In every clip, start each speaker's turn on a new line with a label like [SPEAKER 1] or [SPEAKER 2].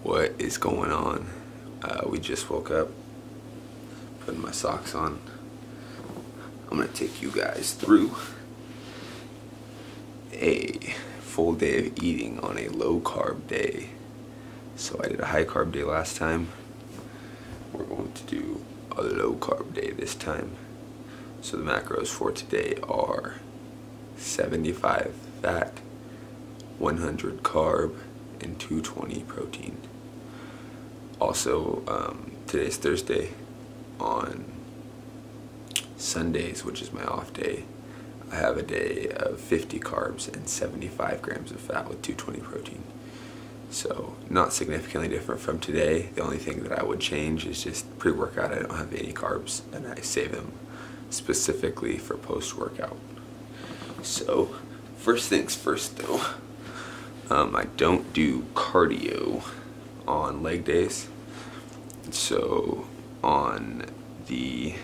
[SPEAKER 1] What is going on? We just woke up, putting my socks on. I'm gonna take you guys through a full day of eating on a low carb day. So I did a high carb day last time. We're going to do a low carb day this time. So the macros for today are 75 fat, 100 carb, and 220 protein. Also, today's Thursday. On Sundays, which is my off day, I have a day of 50 carbs and 75 grams of fat with 220 protein. So not significantly different from today. The only thing that I would change is just pre-workout. I don't have any carbs and I save them specifically for post-workout. So first things first though, I don't do cardio on leg days. So on the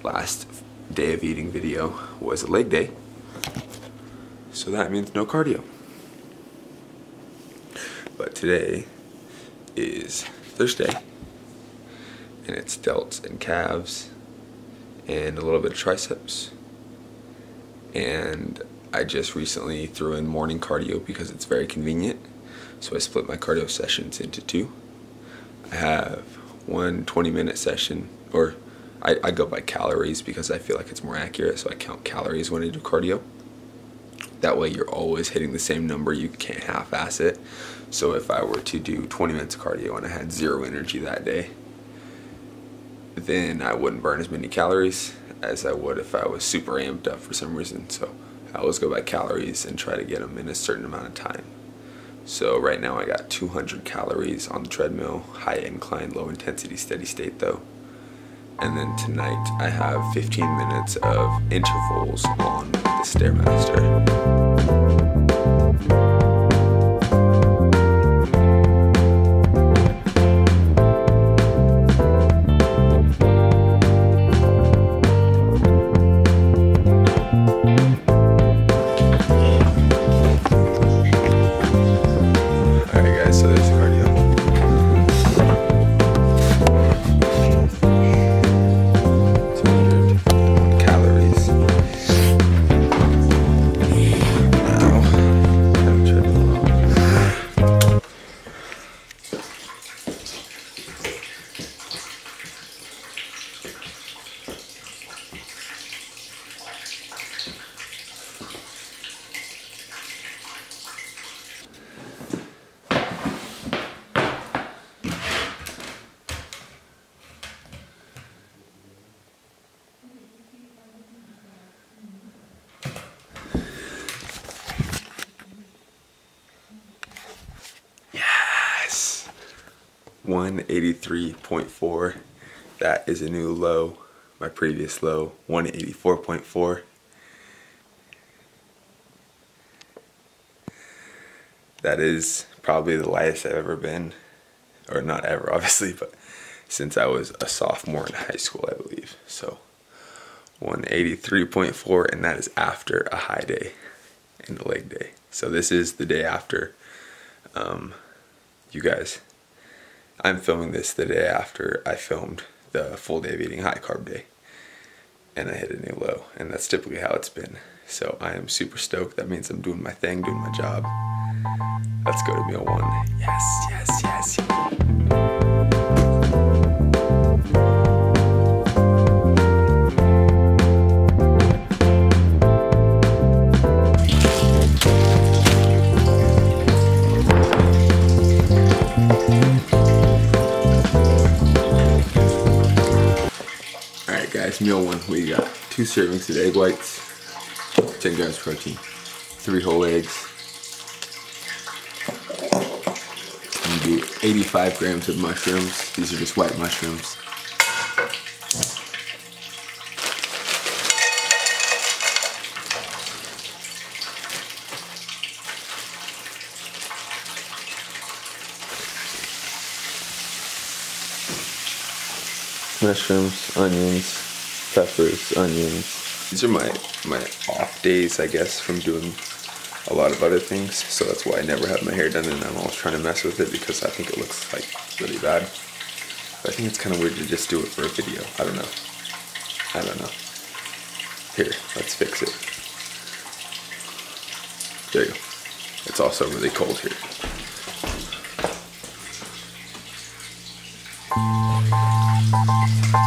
[SPEAKER 1] last day of eating video was a leg day, so that means no cardio. But today is Thursday and it's delts and calves and a little bit of triceps, and I just recently threw in morning cardio because it's very convenient, so I split my cardio sessions into two. I have one 20-minute session, or I go by calories because I feel like it's more accurate, so I count calories when I do cardio. That way you're always hitting the same number, you can't half-ass it. So if I were to do 20 minutes of cardio and I had zero energy that day, then I wouldn't burn as many calories as I would if I was super amped up for some reason. So I always go by calories and try to get them in a certain amount of time. So right now I got 200 calories on the treadmill, high incline, low intensity, steady state though. And then tonight I have 15 minutes of intervals on the Stairmaster. Yes! 183.4. That is a new low. My previous low, 184.4. That is probably the lightest I've ever been, or not ever obviously, but since I was a sophomore in high school, I believe. So 183.4, and that is after a high day and a leg day. So this is the day after. You guys, I'm filming this the day after I filmed the full day of eating high carb day, and I hit a new low, and that's typically how it's been. So I am super stoked. That means I'm doing my thing, doing my job. Let's go to meal one. Yes, yes, yes. Alright guys, meal one, we got 2 servings of egg whites, 10 grams protein, 3 whole eggs, and do 85 grams of mushrooms. These are just white mushrooms. Mushrooms, onions, peppers, onions. These are my off days, I guess, from doing a lot of other things, so that's why I never have my hair done, and I'm always trying to mess with it because I think it looks like really bad. But I think it's kind of weird to just do it for a video. I don't know. Here, let's fix it. There you go. It's also really cold here.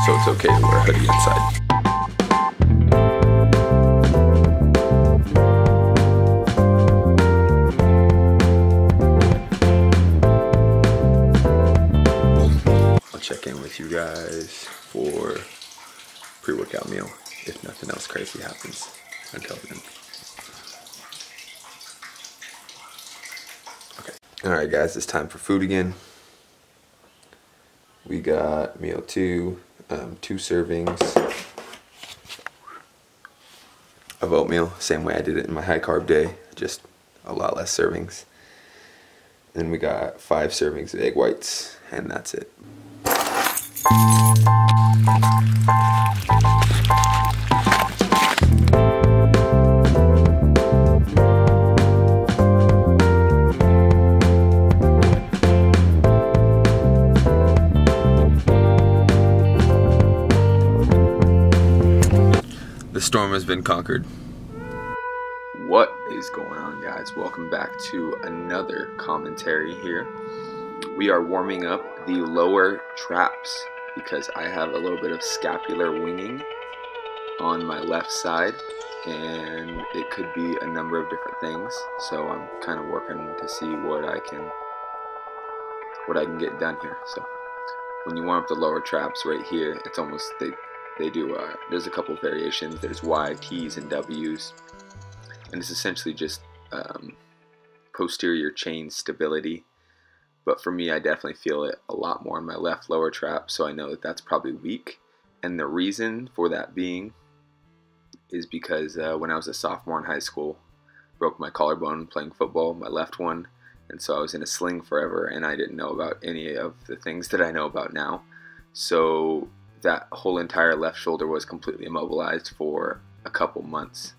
[SPEAKER 1] So it's okay to wear a hoodie inside. I'll check in with you guys for pre-workout meal if nothing else crazy happens until then. Okay. Alright guys, it's time for food again. We got meal 2, 2 servings of oatmeal, same way I did it in my high carb day, just a lot less servings. Then we got 5 servings of egg whites, and that's it. The storm has been conquered. What is going on, guys? Welcome back to another commentary here. We are warming up the lower traps because I have a little bit of scapular winging on my left side, and it could be a number of different things. So I'm kind of working to see what I can get done here. So when you warm up the lower traps right here, it's almost they do, there's a couple variations. There's Y, T's, and W's. And it's essentially just posterior chain stability. But for me, I definitely feel it a lot more in my left lower trap, so I know that that's probably weak. And the reason for that being is because when I was a sophomore in high school, broke my collarbone playing football, my left one. And so I was in a sling forever, and I didn't know about any of the things that I know about now. So that whole entire left shoulder was completely immobilized for a couple months.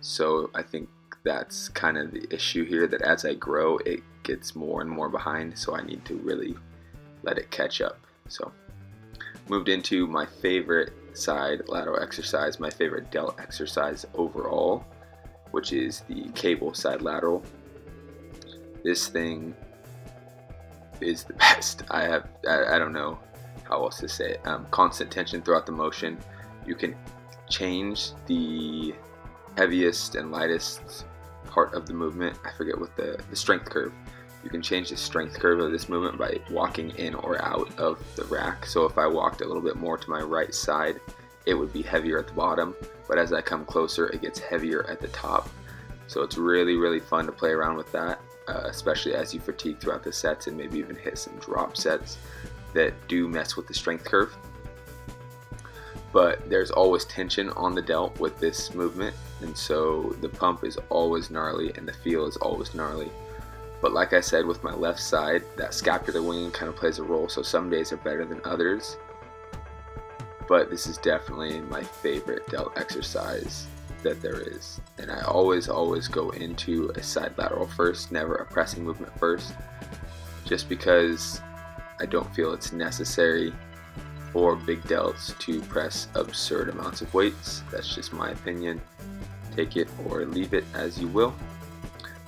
[SPEAKER 1] So I think that's kind of the issue here, that as I grow, it gets more and more behind, so I need to really let it catch up. So moved into my favorite side lateral exercise, my favorite delt exercise overall, which is the cable side lateral. This thing is the best. I don't know how else to say it. Constant tension throughout the motion. You can change the heaviest and lightest part of the movement. I forget what the strength curve. You can change the strength curve of this movement by walking in or out of the rack. So if I walked a little bit more to my right side, it would be heavier at the bottom, but as I come closer, it gets heavier at the top. So it's really, really fun to play around with that, especially as you fatigue throughout the sets and maybe even hit some drop sets that do mess with the strength curve. But there's always tension on the delt with this movement, and so the pump is always gnarly and the feel is always gnarly. But like I said, with my left side, that scapular winging kind of plays a role, so some days are better than others. But this is definitely my favorite delt exercise that there is. And I always go into a side lateral first, never a pressing movement first, just because I don't feel it's necessary for big delts to press absurd amounts of weights. That's just my opinion. Take it or leave it as you will.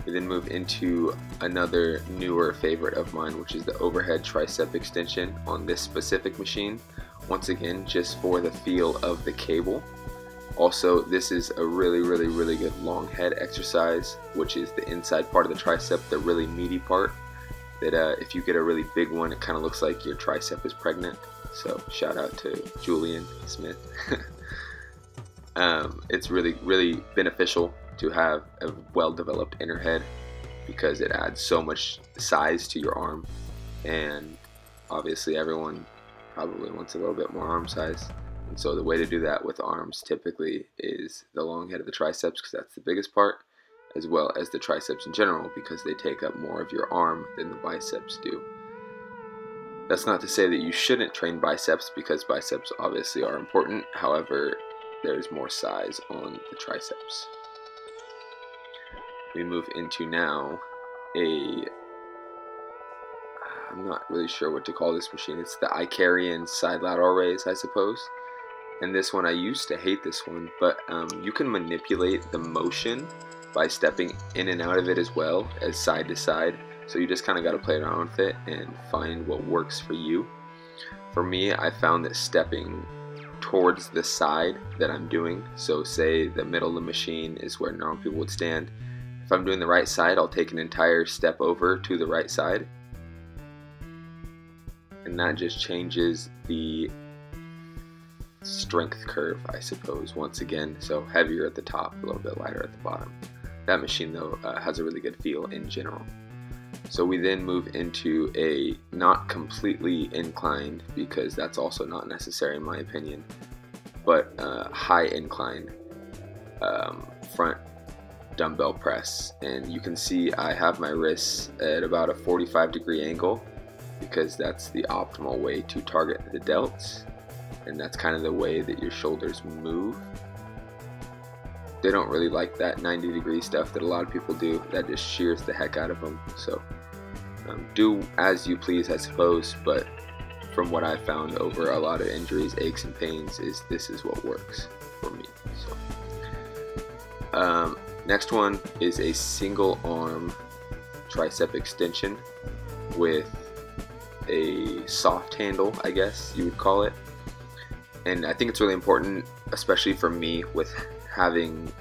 [SPEAKER 1] We then move into another newer favorite of mine, which is the overhead tricep extension on this specific machine. Once again, just for the feel of the cable. Also, this is a really good long head exercise, which is the inside part of the tricep, the really meaty part. That if you get a really big one, it kind of looks like your tricep is pregnant. So shout out to Julian Smith. It's really beneficial to have a well-developed inner head because it adds so much size to your arm, and obviously everyone probably wants a little bit more arm size. And so the way to do that with arms typically is the long head of the triceps, because that's the biggest part, as well as the triceps in general, because they take up more of your arm than the biceps do. That's not to say that you shouldn't train biceps, because biceps obviously are important. However, there's more size on the triceps. we move into now I'm not really sure what to call this machine. It's the Icarian side lateral raise, I suppose. And this one, I used to hate this one, but you can manipulate the motion by stepping in and out of it as well as side to side. So you just kind of got to play around with it and find what works for you. For me, I found that stepping towards the side that I'm doing, so say the middle of the machine is where normal people would stand. If I'm doing the right side, I'll take an entire step over to the right side, and that just changes the strength curve, I suppose, once again. So heavier at the top, a little bit lighter at the bottom. That machine though has a really good feel in general. So we then move into a not completely inclined, because that's also not necessary in my opinion, but high incline front dumbbell press. And you can see I have my wrists at about a 45-degree angle, because that's the optimal way to target the delts, and that's kind of the way that your shoulders move. They don't really like that 90-degree stuff that a lot of people do. That just shears the heck out of them. So do as you please, I suppose, but from what I've found over a lot of injuries, aches, and pains, this is what works for me. So next one is a single arm tricep extension with a soft handle, I guess you would call it. And I think it's really important, especially for me with having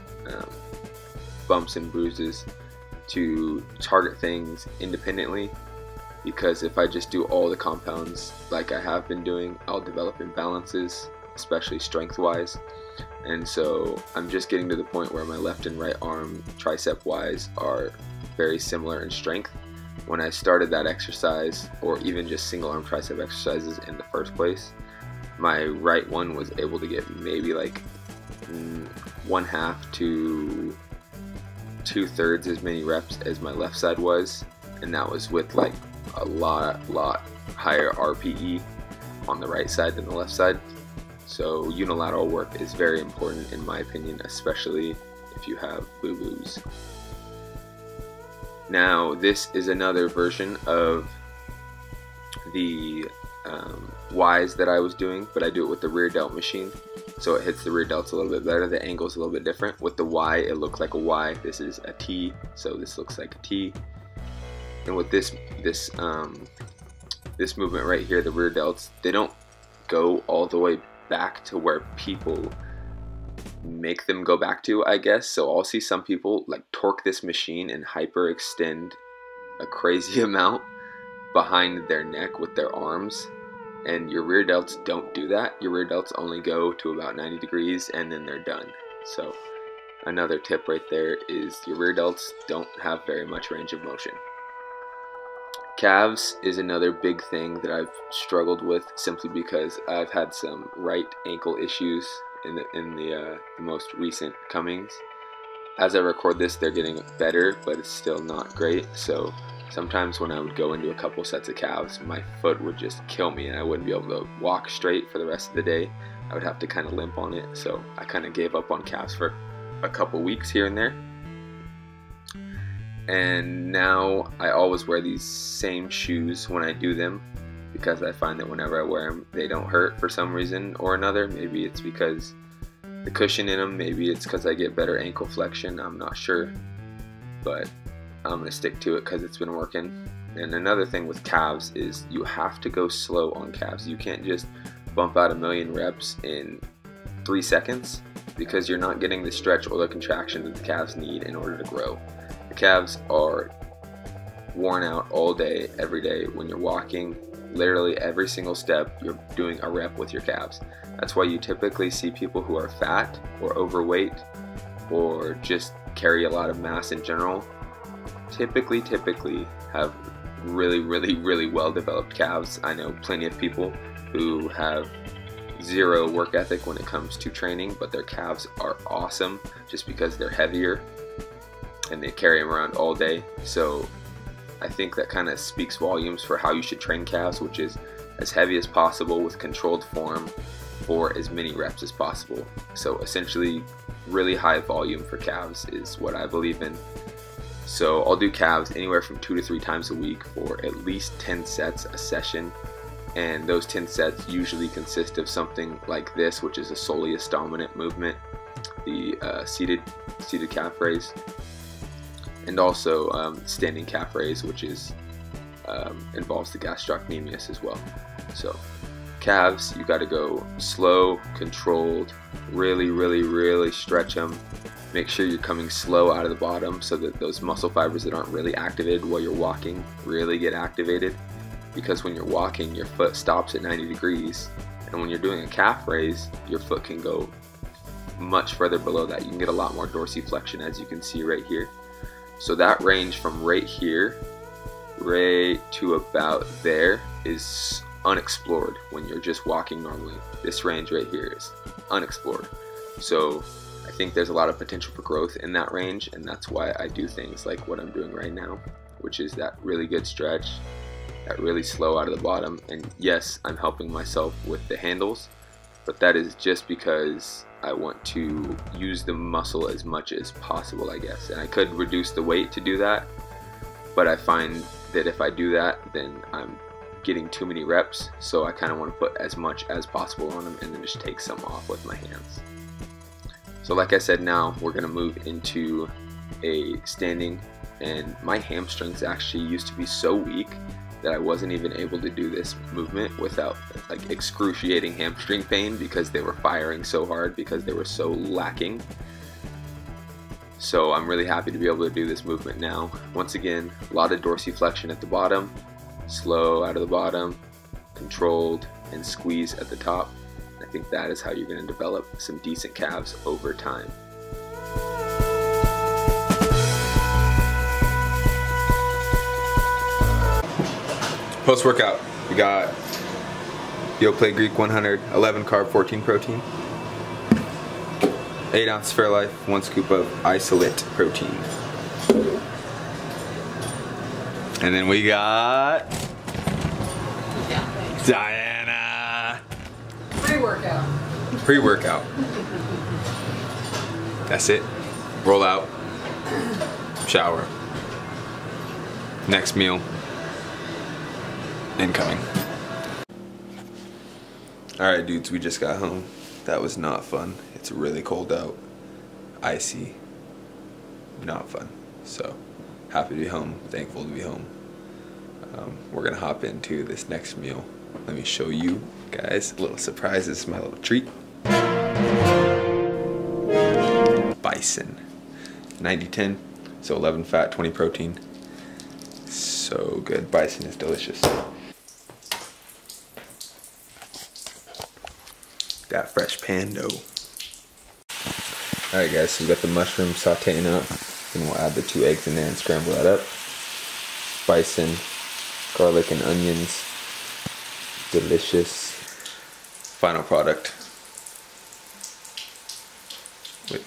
[SPEAKER 1] bumps and bruises, to target things independently, because if I just do all the compounds like I have been doing, I'll develop imbalances, especially strength wise. And so I'm just getting to the point where my left and right arm tricep wise are very similar in strength. When I started that exercise, or even just single arm tricep exercises in the first place, my right one was able to get maybe like 1/2 to 2/3 as many reps as my left side was, and that was with like a lot higher RPE on the right side than the left side. So unilateral work is very important in my opinion, especially if you have boo-boos. Now this is another version of the Ys that I was doing, but I do it with the rear delt machine, so it hits the rear delts a little bit better. The angle is a little bit different. With the Y, it looks like a Y. This is a T, so this looks like a T. And with this movement right here, the rear delts, they don't go all the way back to where people make them go back to, I guess. So I'll see some people like torque this machine and hyperextend a crazy amount behind their neck with their arms, and your rear delts don't do that. Your rear delts only go to about 90 degrees and then they're done. So another tip right there is your rear delts don't have very much range of motion. Calves is another big thing that I've struggled with, simply because I've had some right ankle issues in the most recent comings. As I record this, they're getting better, but it's still not great. So sometimes when I would go into a couple sets of calves, my foot would just kill me and I wouldn't be able to walk straight for the rest of the day. I would have to kind of limp on it. So I kind of gave up on calves for a couple weeks here and there. And now I always wear these same shoes when I do them, because I find that whenever I wear them, they don't hurt for some reason or another. Maybe it's because the cushion in them, maybe it's because I get better ankle flexion, I'm not sure. But I'm going to stick to it because it's been working. And another thing with calves is you have to go slow on calves. You can't just bump out 1,000,000 reps in 3 seconds, because you're not getting the stretch or the contraction that the calves need in order to grow. The calves are worn out all day, every day. When you're walking, literally every single step, you're doing a rep with your calves. That's why you typically see people who are fat or overweight or just carry a lot of mass in general, typically have really well developed calves. I know plenty of people who have zero work ethic when it comes to training, but their calves are awesome just because they're heavier and they carry them around all day. So I think that kind of speaks volumes for how you should train calves, which is as heavy as possible with controlled form for as many reps as possible. So essentially really high volume for calves is what I believe in. So I'll do calves anywhere from 2 to 3 times a week for at least 10 sets a session. And those 10 sets usually consist of something like this, which is a soleus dominant movement, the seated calf raise, and also standing calf raise, which is involves the gastrocnemius as well. So calves, you got to go slow, controlled, really stretch them. Make sure you're coming slow out of the bottom so that those muscle fibers that aren't really activated while you're walking really get activated. Because when you're walking, your foot stops at 90 degrees, and when you're doing a calf raise, your foot can go much further below that. You can get a lot more dorsiflexion, as you can see right here. So that range from right here right to about there is unexplored when you're just walking normally. This range right here is unexplored. So I think there's a lot of potential for growth in that range, and that's why I do things like what I'm doing right now, which is that really good stretch, that really slow out of the bottom. And yes, I'm helping myself with the handles, but that is just because I want to use the muscle as much as possible, I guess. And I could reduce the weight to do that, but I find that if I do that, then I'm getting too many reps, so I kind of want to put as much as possible on them and then just take some off with my hands. So like I said, now we're going to move into a standing, and my hamstrings actually used to be so weak that I wasn't even able to do this movement without like excruciating hamstring pain, because they were firing so hard because they were so lacking. So I'm really happy to be able to do this movement now. Once again, a lot of dorsiflexion at the bottom, slow out of the bottom, controlled, and squeeze at the top. I think that is how you're going to develop some decent calves over time. Post-workout, we got Yoplait Greek 100, 11 carb, 14 protein, 8 ounces Fairlife, 1 scoop of isolate protein. And then we got Diana.
[SPEAKER 2] Pre-workout.
[SPEAKER 1] Pre-workout. That's it. Roll out. Shower. Next meal. Incoming. Alright dudes, we just got home. That was not fun. It's really cold out. Icy. Not fun. So, happy to be home. Thankful to be home. We're gonna hop into this next meal. Let me show you guys a little surprise. This is my little treat. Bison. 90-10. So 11 fat, 20 protein. So good. Bison is delicious. Got fresh pan dough. Alright guys, so we got the mushroom sauteing up. And we'll add the 2 eggs in there and scramble that up. Bison, garlic and onions. Delicious. Final product. Wait.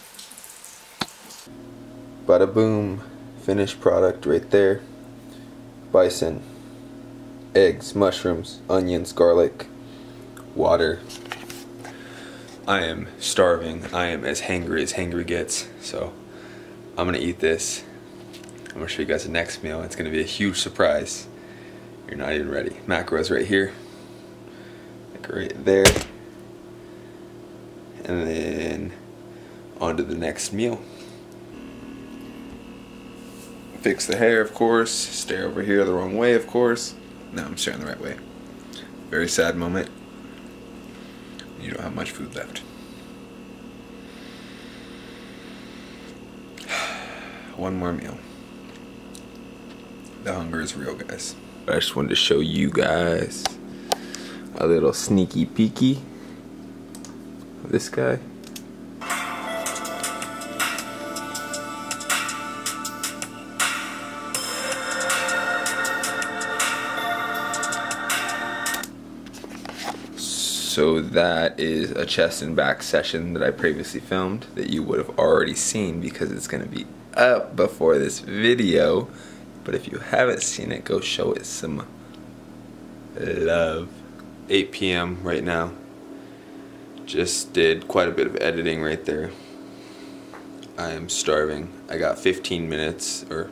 [SPEAKER 1] Bada boom. Finished product right there. Bison, eggs, mushrooms, onions, garlic, water. I am starving. I am as hangry gets. So I'm gonna eat this. I'm gonna show you guys the next meal. It's gonna be a huge surprise. You're not even ready. Macros right here. Like right there. And then on to the next meal. Fix the hair, of course. Stare over here the wrong way, of course. No, I'm staring the right way. Very sad moment. You don't have much food left. One more meal. The hunger is real, guys. I just wanted to show you guys a little sneaky peeky of this guy. So that is a chest and back session that I previously filmed that you would have already seen because it's going to be up before this video. But if you haven't seen it, go show it some love. 8 p.m. right now. Just did quite a bit of editing right there. I am starving. I got 15 minutes or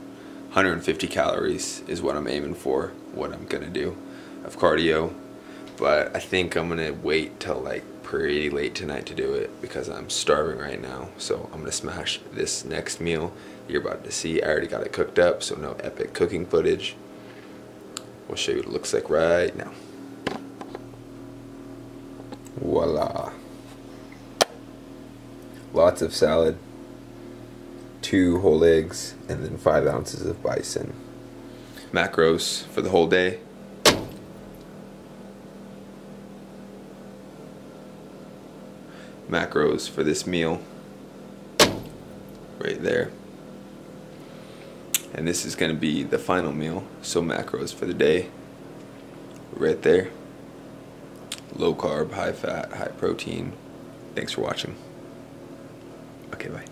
[SPEAKER 1] 150 calories is what I'm aiming for, what I'm gonna do of cardio. But I think I'm gonna wait till like pretty late tonight to do it because I'm starving right now. So I'm gonna smash this next meal you're about to see. I already got it cooked up, so no epic cooking footage. We'll show you what it looks like right now. Voila. Lots of salad, 2 whole eggs, and then 5 ounces of bison. Macros for the whole day. Macros for this meal right there. And this is going to be the final meal, so macros for the day right there. Low carb, high fat, high protein. Thanks for watching. Okay, bye.